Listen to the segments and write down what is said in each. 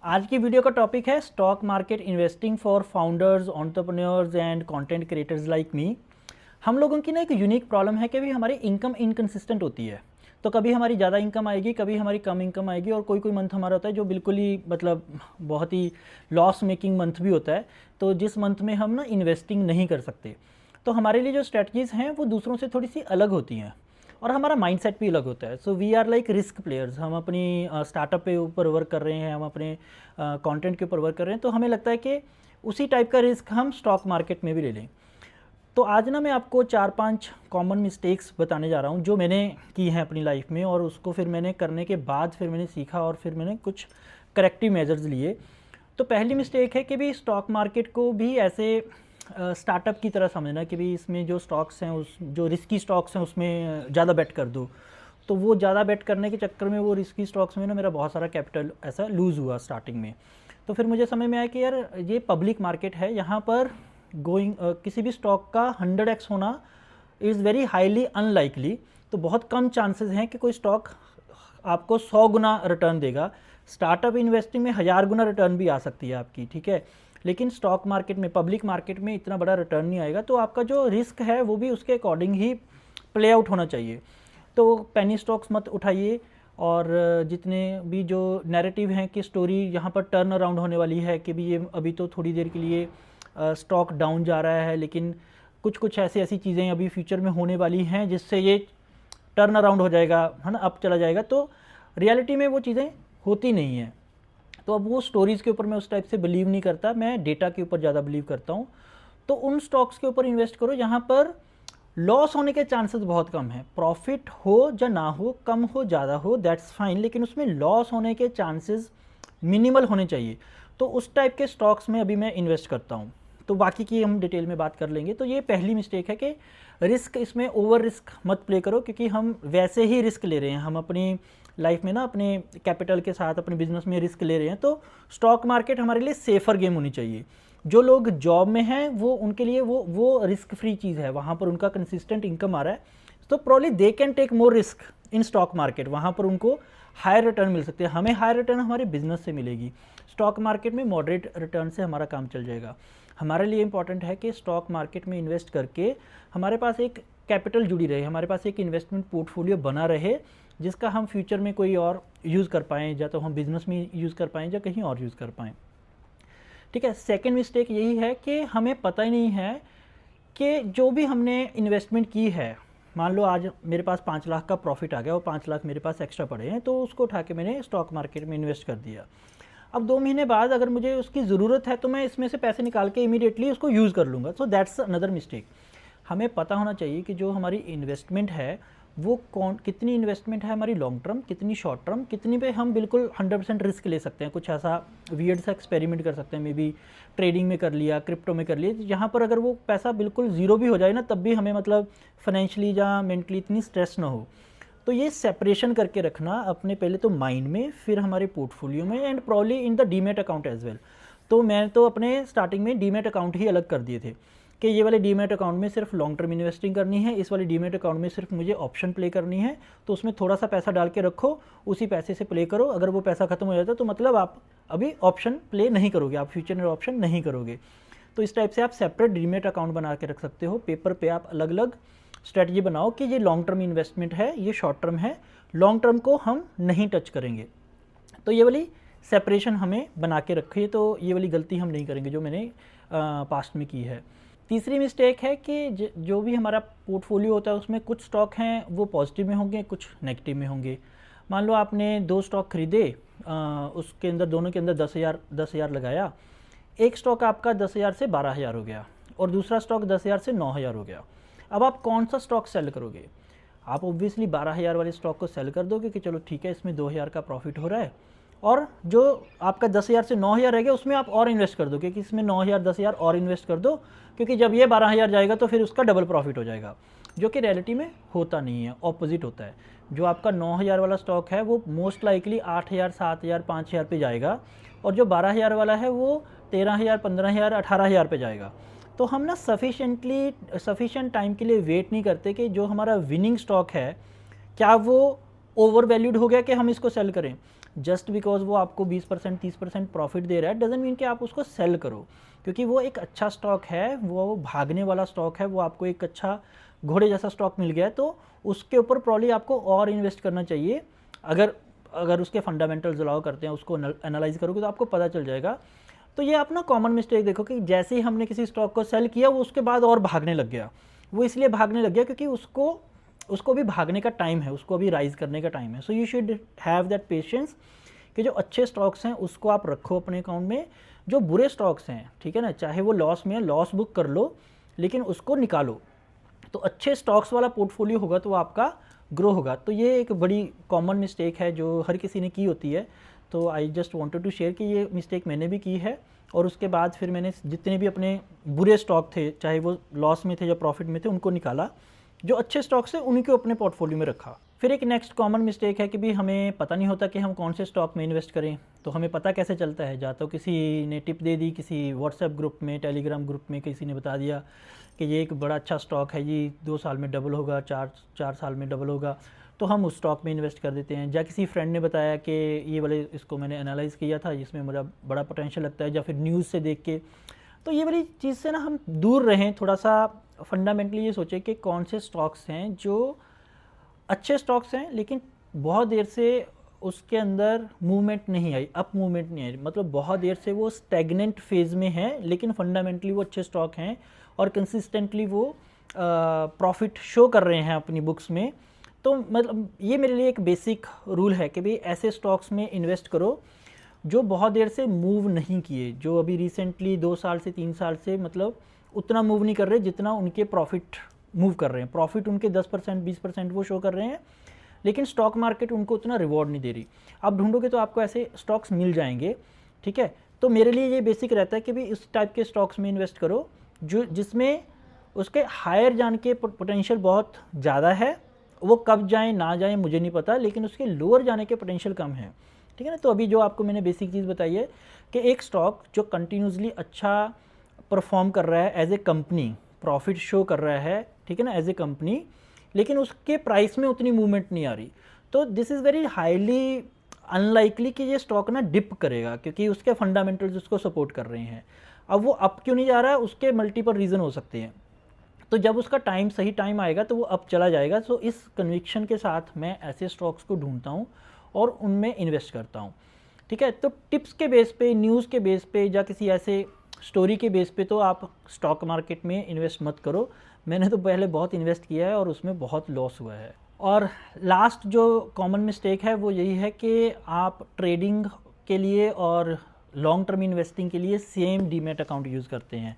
आज की वीडियो का टॉपिक है stock market investing for founders, entrepreneurs and content creators like me. हम लोगों की ना एक यूनिक प्रॉब्लम है कि भी हमारी इनकम इनकंसिस्टेंट होती है। तो कभी हमारी ज़्यादा इनकम आएगी, कभी हमारी कम इनकम आएगी, और कोई कोई मंथ हमारा होता है जो बिल्कुल ही मतलब बहुत ही लॉस मेकिंग मंथ भी होता है। तो जिस मंथ में हम ना इन्वेस्टिंग नहीं कर सकते, तो हमारे लिए जो स्ट्रेटजीज़ हैं वो दूसरों से थोड़ी सी अलग होती हैं और हमारा माइंडसेट भी अलग होता है। So we are like risk players. हम अपनी स्टार्टअप पे ऊपर वर्क कर रहे हैं, हम अपने कंटेंट के ऊपर वर्क कर रहे हैं, तो हमें लगता है कि उसी टाइप का रिस्क हम स्टॉक मार्केट में भी ले लें। तो आज ना मैं आपको 4-5 कॉमन मिस्टेक्स बताने जा रहा हूँ जो मैंने की हैं अपनी लाइफ में, और उसको फिर मैंने करने के बाद फिर मैंने सीखा और फिर मैंने कुछ करेक्टिव मेजर्स लिए। तो पहली मिस्टेक है कि भी स्टॉक मार्केट को भी ऐसे स्टार्टअप की तरह समझना कि भी इसमें जो स्टॉक्स हैं, उस जो रिस्की स्टॉक्स हैं उसमें ज़्यादा बेट कर दो। तो वो ज़्यादा बेट करने के चक्कर में वो रिस्की स्टॉक्स में ना मेरा बहुत सारा कैपिटल ऐसा लूज़ हुआ स्टार्टिंग में। तो फिर मुझे समझ में आया कि यार ये पब्लिक मार्केट है, यहाँ पर किसी भी स्टॉक का 100x होना इज़ वेरी हाईली अनलाइकली। तो बहुत कम चांसेस हैं कि कोई स्टॉक आपको 100 गुना रिटर्न देगा। स्टार्टअप इन्वेस्टिंग में 1000 गुना रिटर्न भी आ सकती है आपकी, ठीक है, लेकिन स्टॉक मार्केट में, पब्लिक मार्केट में इतना बड़ा रिटर्न नहीं आएगा। तो आपका जो रिस्क है वो भी उसके अकॉर्डिंग ही प्ले आउट होना चाहिए। तो पेनी स्टॉक्स मत उठाइए, और जितने भी जो नैरेटिव हैं कि स्टोरी यहाँ पर टर्न अराउंड होने वाली है कि भी ये अभी तो थोड़ी देर के लिए स्टॉक डाउन जा रहा है, लेकिन कुछ कुछ ऐसी ऐसी चीज़ें अभी फ्यूचर में होने वाली हैं जिससे ये टर्न अराउंड हो जाएगा, है ना, अप चला जाएगा। तो रियलिटी में वो चीज़ें होती नहीं हैं। तो अब वो स्टोरीज़ के ऊपर मैं उस टाइप से बिलीव नहीं करता, मैं डेटा के ऊपर ज़्यादा बिलीव करता हूँ। तो उन स्टॉक्स के ऊपर इन्वेस्ट करो जहाँ पर लॉस होने के चांसेस बहुत कम है। प्रॉफिट हो या ना हो, कम हो ज़्यादा हो, दैट्स फाइन, लेकिन उसमें लॉस होने के चांसेस मिनिमल होने चाहिए। तो उस टाइप के स्टॉक्स में अभी मैं इन्वेस्ट करता हूँ। तो बाकी की हम डिटेल में बात कर लेंगे। तो ये पहली मिस्टेक है कि रिस्क, इसमें ओवर रिस्क मत प्ले करो, क्योंकि हम वैसे ही रिस्क ले रहे हैं। हम अपनी लाइफ में ना अपने कैपिटल के साथ अपने बिजनेस में रिस्क ले रहे हैं। तो स्टॉक मार्केट हमारे लिए सेफ़र गेम होनी चाहिए। जो लोग जॉब में हैं वो उनके लिए वो रिस्क फ्री चीज़ है, वहाँ पर उनका कंसिस्टेंट इनकम आ रहा है। तो probably they can take more risk in stock market, वहाँ पर उनको हायर रिटर्न मिल सकते हैं। हमें हायर रिटर्न हमारे बिजनेस से मिलेगी। स्टॉक मार्केट में मॉडरेट रिटर्न से हमारा काम चल जाएगा। हमारे लिए इंपॉर्टेंट है कि स्टॉक मार्केट में इन्वेस्ट करके हमारे पास एक कैपिटल जुड़ी रहे, हमारे पास एक इन्वेस्टमेंट पोर्टफोलियो बना रहे, जिसका हम फ्यूचर में कोई और यूज़ कर पाएँ, या तो हम बिज़नेस में यूज़ कर पाएँ या कहीं और यूज़ कर पाएँ, ठीक है। सेकंड मिस्टेक यही है कि हमें पता ही नहीं है कि जो भी हमने इन्वेस्टमेंट की है, मान लो आज मेरे पास 5 लाख का प्रॉफिट आ गया और 5 लाख मेरे पास एक्स्ट्रा पड़े हैं, तो उसको उठा के मैंने स्टॉक मार्केट में इन्वेस्ट कर दिया। अब 2 महीने बाद अगर मुझे उसकी ज़रूरत है तो मैं इसमें से पैसे निकाल के इमीडिएटली उसको यूज़ कर लूँगा। So that's another mistake. हमें पता होना चाहिए कि जो हमारी इन्वेस्टमेंट है वो कितनी इन्वेस्टमेंट है हमारी लॉन्ग टर्म, कितनी शॉर्ट टर्म, कितनी पे हम बिल्कुल 100% रिस्क ले सकते हैं। कुछ ऐसा वियर्ड सा एक्सपेरिमेंट कर सकते हैं, मे बी ट्रेडिंग में कर लिया, क्रिप्टो में कर लिया, जहाँ पर अगर वो पैसा बिल्कुल ज़ीरो भी हो जाए ना, तब भी हमें मतलब फाइनेंशियली या मेंटली इतनी स्ट्रेस ना हो। तो ये सेपरेशन करके रखना अपने, पहले तो माइंड में, फिर हमारे पोर्टफोलियो में, and probably in the demat account as well. तो मैं तो अपने स्टार्टिंग में डीमेट अकाउंट ही अलग कर दिए थे कि ये वाले डीमेट अकाउंट में सिर्फ लॉन्ग टर्म इन्वेस्टिंग करनी है, इस वाले डीमेट अकाउंट में सिर्फ मुझे ऑप्शन प्ले करनी है। तो उसमें थोड़ा सा पैसा डाल के रखो, उसी पैसे से प्ले करो। अगर वो पैसा खत्म हो जाता है तो मतलब आप अभी ऑप्शन प्ले नहीं करोगे, आप फ्यूचर में ऑप्शन नहीं करोगे। तो इस टाइप से आप सेपरेट डीमेट अकाउंट बना के रख सकते हो। पेपर पे आप अलग अलग स्ट्रेटजी बनाओ कि ये लॉन्ग टर्म इन्वेस्टमेंट है, ये शॉर्ट टर्म है, लॉन्ग टर्म को हम नहीं टच करेंगे। तो ये वाली सेपरेशन हमें बना के रखिए। तो ये वाली गलती हम नहीं करेंगे जो मैंने पास्ट में की है। तीसरी मिस्टेक है कि जो भी हमारा पोर्टफोलियो होता है उसमें कुछ स्टॉक हैं वो पॉजिटिव में होंगे, कुछ नेगेटिव में होंगे। मान लो आपने 2 स्टॉक खरीदे, उसके अंदर दोनों के अंदर 10,000 लगाया। एक स्टॉक आपका 10,000 से 12,000 हो गया और दूसरा स्टॉक 10,000 से 9,000 हो गया। अब आप कौन सा स्टॉक सेल करोगे? आप ऑब्वियसली 12,000 वाले स्टॉक को सेल कर दोगे कि चलो ठीक है, इसमें 2,000 का प्रॉफिट हो रहा है, और जो आपका 10,000 से 9,000 रह गया उसमें आप और इन्वेस्ट कर दो, क्योंकि इसमें 9,000 10,000 और इन्वेस्ट कर दो, क्योंकि जब ये 12,000 जाएगा तो फिर उसका डबल प्रॉफिट हो जाएगा, जो कि रियलिटी में होता नहीं है, ऑपोजिट होता है। जो आपका 9,000 वाला स्टॉक है वो मोस्ट लाइकली 8,000 7,000 5,000 पे जाएगा, और जो 12,000 वाला है वो 13,000 15,000 18,000 पे जाएगा। तो हम ना सफिशेंट टाइम के लिए वेट नहीं करते कि जो हमारा विनिंग स्टॉक है क्या वो ओवर वैल्यूड हो गया कि हम इसको सेल करें। जस्ट बिकॉज वो आपको 20% 30% प्रॉफिट दे रहा है डजंट मीन कि आप उसको सेल करो, क्योंकि वो एक अच्छा स्टॉक है, वो भागने वाला स्टॉक है, वो आपको एक अच्छा घोड़े जैसा स्टॉक मिल गया है, तो उसके ऊपर प्रॉब्ली आपको और इन्वेस्ट करना चाहिए। अगर अगर उसके फंडामेंटल्स अलाउ करते हैं, उसको एनालाइज करोगे तो आपको पता चल जाएगा। तो ये आप ना कॉमन मिस्टेक देखो कि जैसे ही हमने किसी स्टॉक को सेल किया वो उसके बाद और भागने लग गया। वो इसलिए भागने लग गया क्योंकि उसको भी भागने का टाइम है, उसको अभी राइज करने का टाइम है। So you should have that patience कि जो अच्छे स्टॉक्स हैं उसको आप रखो अपने अकाउंट में, जो बुरे स्टॉक्स हैं, ठीक है ना, चाहे वो लॉस में है, लॉस बुक कर लो लेकिन उसको निकालो। तो अच्छे स्टॉक्स वाला पोर्टफोलियो होगा तो वो आपका ग्रो होगा। तो ये एक बड़ी कॉमन मिस्टेक है जो हर किसी ने की होती है। तो I just wanted to share कि ये मिस्टेक मैंने भी की है, और उसके बाद फिर मैंने जितने भी अपने बुरे स्टॉक थे, चाहे वो लॉस में थे या प्रॉफिट में थे, उनको निकाला। जो अच्छे स्टॉक्स हैं उन्हीं को अपने पोर्टफोलियो में रखा। फिर एक नेक्स्ट कॉमन मिस्टेक है कि भी हमें पता नहीं होता कि हम कौन से स्टॉक में इन्वेस्ट करें। तो हमें पता कैसे चलता है? या तो किसी ने टिप दे दी, किसी व्हाट्सएप ग्रुप में, टेलीग्राम ग्रुप में किसी ने बता दिया कि ये एक बड़ा अच्छा स्टॉक है, ये 2 साल में डबल होगा, 4 साल में डबल होगा, तो हम उस स्टॉक में इन्वेस्ट कर देते हैं। या किसी फ्रेंड ने बताया कि ये वाले इसको मैंने एनालाइज़ किया था, इसमें मेरा बड़ा पोटेंशियल लगता है, या फिर न्यूज़ से देख के। तो ये वाली चीज़ से ना हम दूर रहें, थोड़ा सा फंडामेंटली ये सोचें कि कौन से स्टॉक्स हैं जो अच्छे स्टॉक्स हैं लेकिन बहुत देर से उसके अंदर मूवमेंट नहीं आई, अप मूवमेंट नहीं आई, मतलब बहुत देर से वो स्टैग्नेंट फेज़ में है लेकिन फंडामेंटली वो अच्छे स्टॉक हैं और कंसिस्टेंटली वो प्रॉफिट शो कर रहे हैं अपनी बुक्स में। तो मतलब ये मेरे लिए एक बेसिक रूल है कि भाई ऐसे स्टॉक्स में इन्वेस्ट करो जो बहुत देर से मूव नहीं किए, जो अभी रिसेंटली 2 साल से 3 साल से मतलब उतना मूव नहीं कर रहे जितना उनके प्रॉफिट मूव कर रहे हैं। प्रॉफिट उनके 10% 20% वो शो कर रहे हैं, लेकिन स्टॉक मार्केट उनको उतना रिवॉर्ड नहीं दे रही। आप ढूंढोगे तो आपको ऐसे स्टॉक्स मिल जाएंगे, ठीक है। तो मेरे लिए ये बेसिक रहता है कि भी इस टाइप के स्टॉक्स में इन्वेस्ट करो जो जिसमें उसके हायर जाने के पोटेंशियल बहुत ज़्यादा है। वो कब जाएँ ना जाएँ मुझे नहीं पता, लेकिन उसके लोअर जाने के पोटेंशियल कम है, ठीक है ना। तो अभी जो आपको मैंने बेसिक चीज़ बताई है कि एक स्टॉक जो कंटिन्यूसली अच्छा परफॉर्म कर रहा है as a company, profit show कर रहा है, ठीक है ना, एज ए कंपनी, लेकिन उसके प्राइस में उतनी मूवमेंट नहीं आ रही, तो this is very highly unlikely कि ये स्टॉक ना डिप करेगा, क्योंकि उसके फंडामेंटल्स उसको सपोर्ट कर रहे हैं। अब वो अप क्यों नहीं जा रहा है, उसके मल्टीपल रीज़न हो सकते हैं। तो जब उसका टाइम सही टाइम आएगा तो वो अप चला जाएगा। सो इस कन्विक्शन के साथ मैं ऐसे स्टॉक्स को ढूंढता हूँ और उनमें इन्वेस्ट करता हूँ, ठीक है। तो टिप्स के बेस पे, न्यूज़ के बेस पे या किसी ऐसे स्टोरी के बेस पे तो आप स्टॉक मार्केट में इन्वेस्ट मत करो। मैंने तो पहले बहुत इन्वेस्ट किया है और उसमें बहुत लॉस हुआ है। और लास्ट जो कॉमन मिस्टेक है वो यही है कि आप ट्रेडिंग के लिए और लॉन्ग टर्म इन्वेस्टिंग के लिए सेम डीमैट अकाउंट यूज़ करते हैं।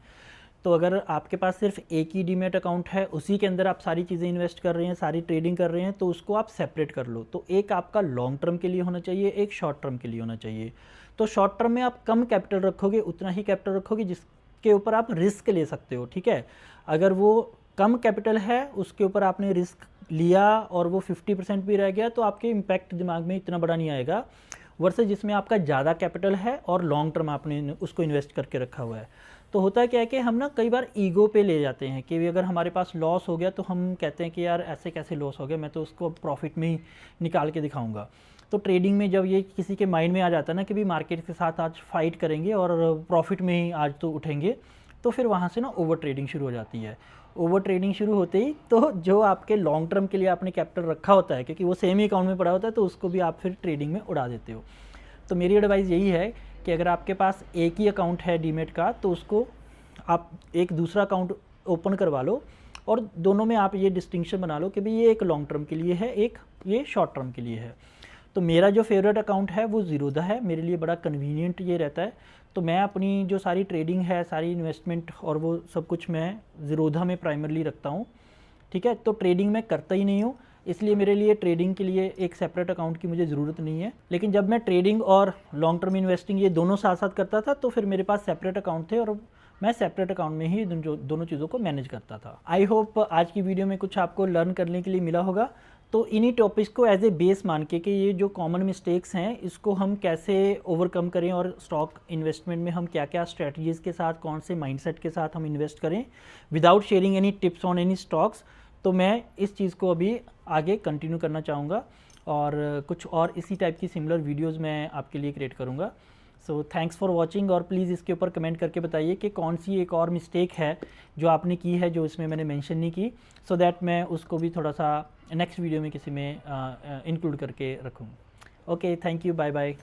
तो अगर आपके पास सिर्फ एक ही डीमैट अकाउंट है, उसी के अंदर आप सारी चीज़ें इन्वेस्ट कर रहे हैं, सारी ट्रेडिंग कर रहे हैं, तो उसको आप सेपरेट कर लो। तो एक आपका लॉन्ग टर्म के लिए होना चाहिए, एक शॉर्ट टर्म के लिए होना चाहिए। तो शॉर्ट टर्म में आप कम कैपिटल रखोगे, उतना ही कैपिटल रखोगे जिसके ऊपर आप रिस्क ले सकते हो, ठीक है। अगर वो कम कैपिटल है, उसके ऊपर आपने रिस्क लिया और वो 50% भी रह गया, तो आपके इम्पैक्ट दिमाग में इतना बड़ा नहीं आएगा, वर्सेस जिसमें आपका ज़्यादा कैपिटल है और लॉन्ग टर्म आपने उसको इन्वेस्ट करके रखा हुआ है। तो होता क्या है कि हम ना कई बार ईगो पे ले जाते हैं कि अगर हमारे पास लॉस हो गया तो हम कहते हैं कि यार ऐसे कैसे लॉस हो गया, मैं तो उसको प्रॉफिट में ही निकाल के दिखाऊंगा। तो ट्रेडिंग में जब ये किसी के माइंड में आ जाता है ना कि भी मार्केट के साथ आज फाइट करेंगे और प्रॉफिट में ही आज तो उठेंगे, तो फिर वहाँ से ना ओवर ट्रेडिंग शुरू हो जाती है। ओवर ट्रेडिंग शुरू होते ही तो जो आपके लॉन्ग टर्म के लिए आपने कैपिटल रखा होता है, क्योंकि वो सेम ही अकाउंट में पड़ा होता है, तो उसको भी आप फिर ट्रेडिंग में उड़ा देते हो। तो मेरी एडवाइस यही है कि अगर आपके पास एक ही अकाउंट है डीमेट का, तो उसको आप एक दूसरा अकाउंट ओपन करवा लो और दोनों में आप ये डिस्टिंक्शन बना लो कि भाई ये एक लॉन्ग टर्म के लिए है, एक ये शॉर्ट टर्म के लिए है। तो मेरा जो फेवरेट अकाउंट है वो ज़ीरोधा है, मेरे लिए बड़ा कन्वीनियंट ये रहता है। तो मैं अपनी जो सारी ट्रेडिंग है, सारी इन्वेस्टमेंट और वो सब कुछ मैं ज़ीरोधा में प्राइमरली रखता हूँ, ठीक है। तो ट्रेडिंग मैं करता ही नहीं हूँ, इसलिए मेरे लिए ट्रेडिंग के लिए एक सेपरेट अकाउंट की मुझे ज़रूरत नहीं है। लेकिन जब मैं ट्रेडिंग और लॉन्ग टर्म इन्वेस्टिंग ये दोनों साथ साथ करता था, तो फिर मेरे पास सेपरेट अकाउंट थे और मैं सेपरेट अकाउंट में ही दोनों चीज़ों को मैनेज करता था। आई होप आज की वीडियो में कुछ आपको लर्न करने के लिए मिला होगा। तो इन्हीं टॉपिक्स को एज ए बेस मान के कि ये जो कॉमन मिस्टेक्स हैं इसको हम कैसे ओवरकम करें और स्टॉक इन्वेस्टमेंट में हम क्या क्या स्ट्रेटजीज़ के साथ, कौन से माइंडसेट के साथ हम इन्वेस्ट करें without sharing any tips on any stocks. तो मैं इस चीज़ को अभी आगे कंटिन्यू करना चाहूँगा और कुछ और इसी टाइप की सिमिलर वीडियोस मैं आपके लिए क्रिएट करूँगा। सो थैंक्स फॉर वॉचिंग, और प्लीज़ इसके ऊपर कमेंट करके बताइए कि कौन सी एक और मिस्टेक है जो आपने की है जो इसमें मैंने मेंशन नहीं की, सो दैट मैं उसको भी थोड़ा सा नेक्स्ट वीडियो में किसी में इंक्लूड करके रखूँ। Okay, thank you, bye bye.